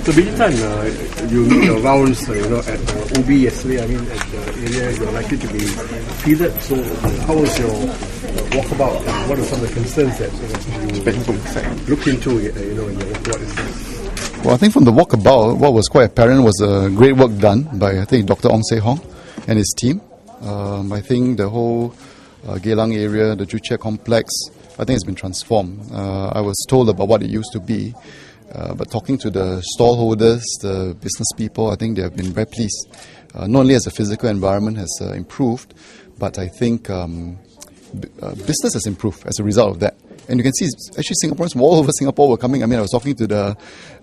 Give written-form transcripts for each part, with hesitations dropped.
So, Bijitan, you made your rounds, at Ubi yesterday. I mean, at the area you're likely to be feeded. So, how was your walkabout? And what are some of the concerns that you looked into, in your walkabout? Well, I think from the walkabout, what was quite apparent was great work done by, I think, Dr. Ong Se Hong and his team. I think the whole Geylang area, the Joo Chiat complex, I think it's been transformed. I was told about what it used to be, but talking to the stallholders, the business people, I think they have been very pleased. Not only as the physical environment has improved, but I think business has improved as a result of that. And you can see, actually, Singaporeans from all over Singapore were coming. I mean, I was talking to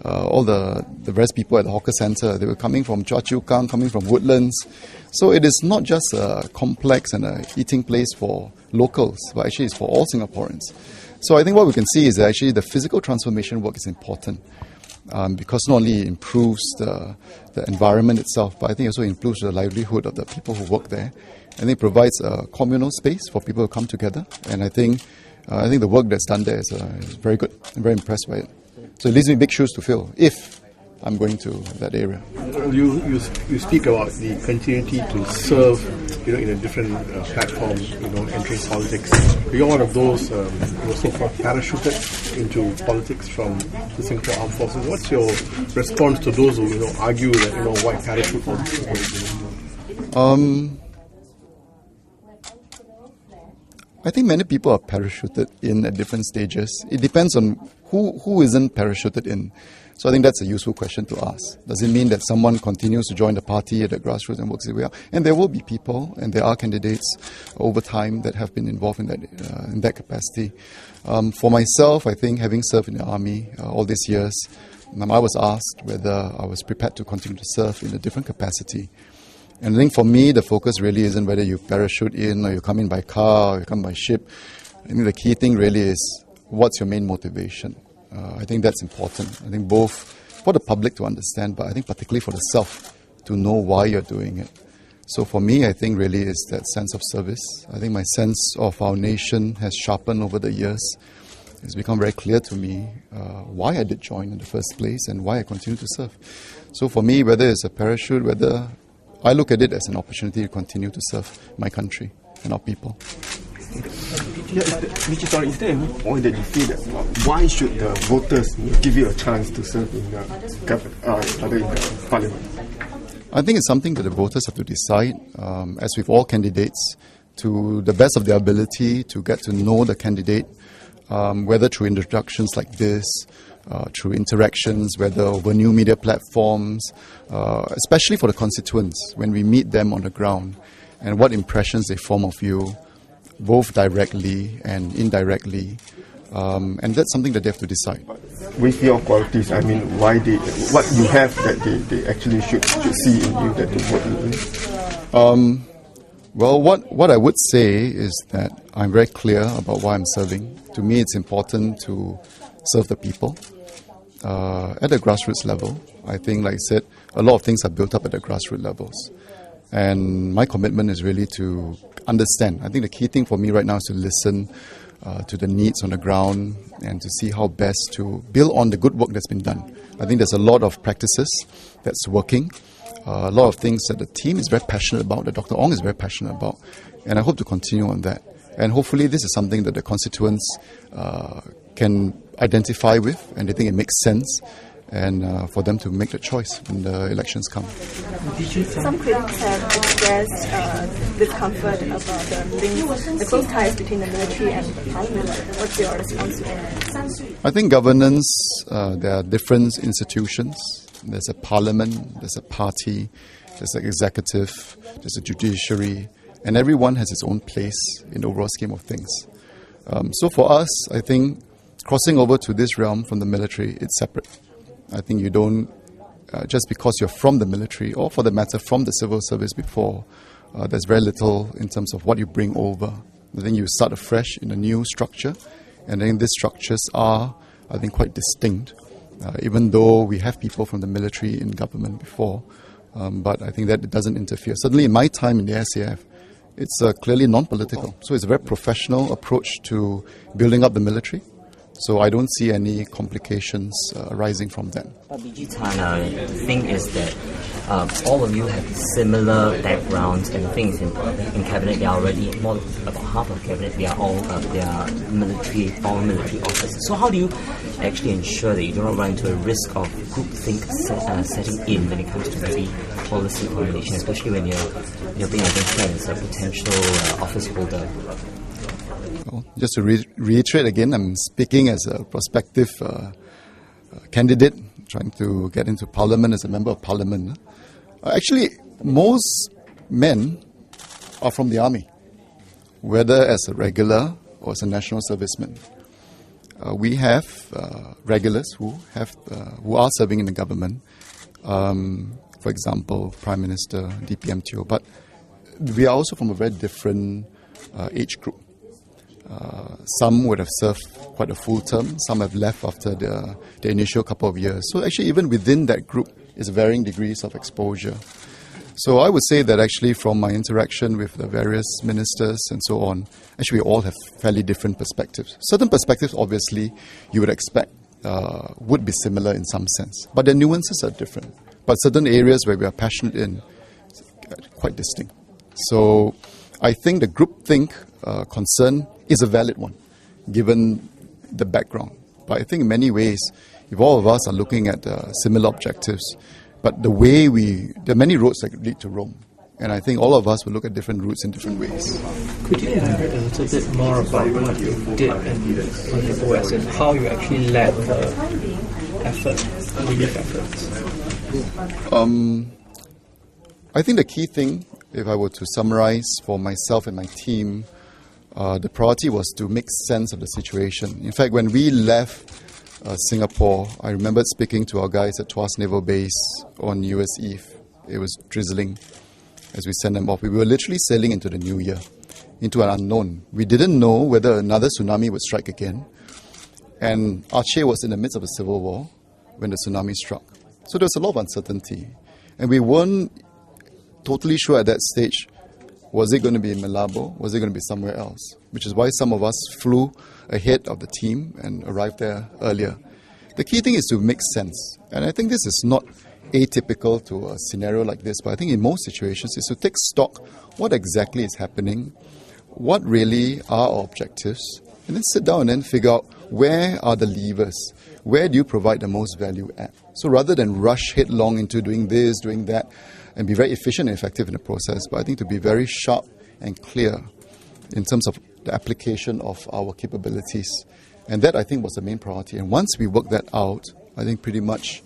all the various people at the hawker centre. They were coming from Choa Chu Kang, coming from Woodlands. So it is not just a complex and a eating place for locals, but actually it's for all Singaporeans. So I think what we can see is that actually the physical transformation work is important because not only it improves the environment itself, but I think also improves the livelihood of the people who work there. And it provides a communal space for people to come together. And I think the work that's done there is very good. I'm very impressed by it. So it leaves me big shoes to fill if I'm going to that area. You speak about the continuity to serve, in a different platform, entering politics. You're one of those so far parachuted into politics from the Singapore Armed Forces. What's your response to those who argue that why parachute politics? I think many people are parachuted in at different stages. It depends on who isn't parachuted in. So I think that's a useful question to ask. Does it mean that someone continues to join the party at the grassroots and works their way up? And there will be people, and there are candidates over time that have been involved in that capacity. For myself, I think having served in the army all these years, I was asked whether I was prepared to continue to serve in a different capacity. And I think for me, the focus really isn't whether you parachute in or you come in by car or you come by ship. I think the key thing really is what's your main motivation. I think that's important. I think both for the public to understand, but I think particularly for the self to know why you're doing it. So for me, I think really is that sense of service. I think my sense of our nation has sharpened over the years. It's become very clear to me why I did join in the first place and why I continue to serve. So for me, whether it's a parachute, whether I look at it as an opportunity to continue to serve my country and our people. Is there any point that you feel that why should the voters give you a chance to serve in the parliament? I think it's something that the voters have to decide, as with all candidates, to the best of their ability to get to know the candidate, whether through introductions like this, through interactions, whether over new media platforms, especially for the constituents, when we meet them on the ground, and what impressions they form of you, both directly and indirectly, and that's something that they have to decide. With your qualities, I mean, what you have that they actually should see in you that they vote in? Well, what I would say is that I'm very clear about why I'm serving. To me, it's important to serve the people at the grassroots level. I think, like I said, a lot of things are built up at the grassroots levels. And my commitment is really to understand. I think the key thing for me right now is to listen to the needs on the ground and to see how best to build on the good work that's been done. I think there's a lot of practices that's working, a lot of things that the team is very passionate about, that Dr. Ong is very passionate about, and I hope to continue on that. And hopefully this is something that the constituents can identify with, and they think it makes sense, and for them to make the choice when the elections come. Some critics have expressed discomfort about the close ties between the military and parliament. What's your response to that? I think governance, there are different institutions. There's a parliament, there's a party, there's an executive, there's a judiciary, and everyone has its own place in the overall scheme of things. So for us, I think crossing over to this realm from the military, it's separate. I think you don't, just because you're from the military, or for the matter from the civil service before, there's very little in terms of what you bring over. I think you start afresh in a new structure, and then these structures are, I think, quite distinct, even though we have people from the military in government before. But I think that it doesn't interfere. Certainly in my time in the SAF, it's clearly non-political. So it's a very professional approach to building up the military. So I don't see any complications arising from that. But BG Tan, the thing is that all of you have similar backgrounds, and the thing is in cabinet, there are already about half of cabinet, they are all they are military, former military officers. So how do you actually ensure that you do not run into a risk of groupthink setting in when it comes to maybe policy formulation, especially when you're being identified as a potential office holder? Well, just to reiterate again, I'm speaking as a prospective candidate trying to get into Parliament as a member of Parliament. Actually, most men are from the army, whether as a regular or as a national serviceman. We have regulars who are serving in the government, for example, Prime Minister, DPMTO, but we are also from a very different age group. Some would have served quite a full term, some have left after the initial couple of years. So actually even within that group is varying degrees of exposure. So I would say that actually from my interaction with the various ministers and so on, actually we all have fairly different perspectives. Certain perspectives obviously you would expect would be similar in some sense, but the nuances are different. But certain areas where we are passionate in, quite distinct. So I think the groupthink concern is a valid one, given the background. But I think in many ways, if all of us are looking at similar objectives, but there are many roads that lead to Rome. And I think all of us will look at different routes in different ways. Could you elaborate a little bit more about what you did on the OS and how you actually led the relief efforts? I think the key thing, if I were to summarize for myself and my team, the priority was to make sense of the situation. In fact, when we left Singapore, I remembered speaking to our guys at Tuas Naval Base on New Year's Eve. It was drizzling as we sent them off. We were literally sailing into the new year, into an unknown. We didn't know whether another tsunami would strike again. And Aceh was in the midst of a civil war when the tsunami struck. So there was a lot of uncertainty. And we weren't totally sure at that stage, was it going to be in Malabo? Was it going to be somewhere else? Which is why some of us flew ahead of the team and arrived there earlier. The key thing is to make sense. And I think this is not atypical to a scenario like this, but I think in most situations is to take stock what exactly is happening, what really are our objectives, and then sit down and then figure out where are the levers, where do you provide the most value at. So rather than rush headlong into doing this, doing that, and be very efficient and effective in the process, but I think to be very sharp and clear in terms of the application of our capabilities. And that, I think, was the main priority. And once we worked that out, I think pretty much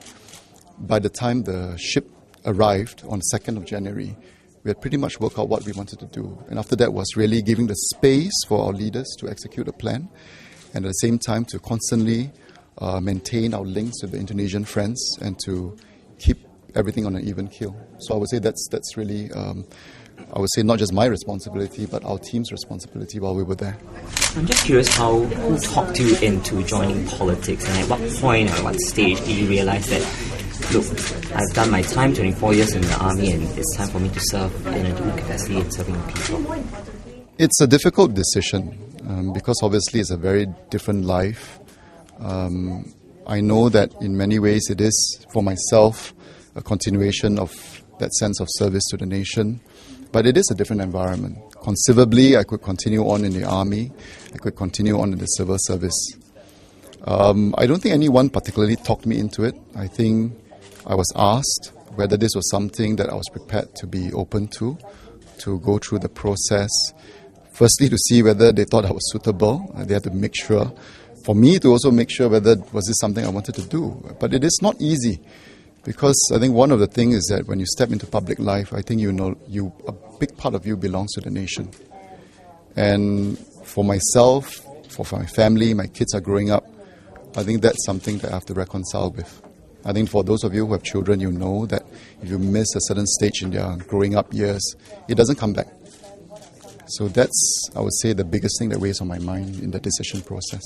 by the time the ship arrived on 2nd of January, we had pretty much worked out what we wanted to do. And after that was really giving the space for our leaders to execute a plan, and at the same time to constantly maintain our links with the Indonesian friends and to keep everything on an even keel. So I would say that's really, I would say not just my responsibility, but our team's responsibility while we were there. I'm just curious who talked you into joining politics, and at what point or at what stage did you realize that, look, I've done my time, 24 years in the army, and it's time for me to serve in a dual capacity in serving people? It's a difficult decision because obviously it's a very different life. I know that in many ways it is, for myself, a continuation of that sense of service to the nation, but it is a different environment. Conceivably, I could continue on in the army, I could continue on in the civil service. I don't think anyone particularly talked me into it. I think I was asked whether this was something that I was prepared to be open to go through the process. Firstly, to see whether they thought I was suitable. They had to make sure. For me to also make sure whether was this something I wanted to do. But it is not easy. Because I think one of the things is that when you step into public life, I think a big part of you belongs to the nation. And for myself, for my family, my kids are growing up, I think that's something that I have to reconcile with. I think for those of you who have children, you know that if you miss a certain stage in their growing up years, it doesn't come back. So that's, I would say, the biggest thing that weighs on my mind in the decision process.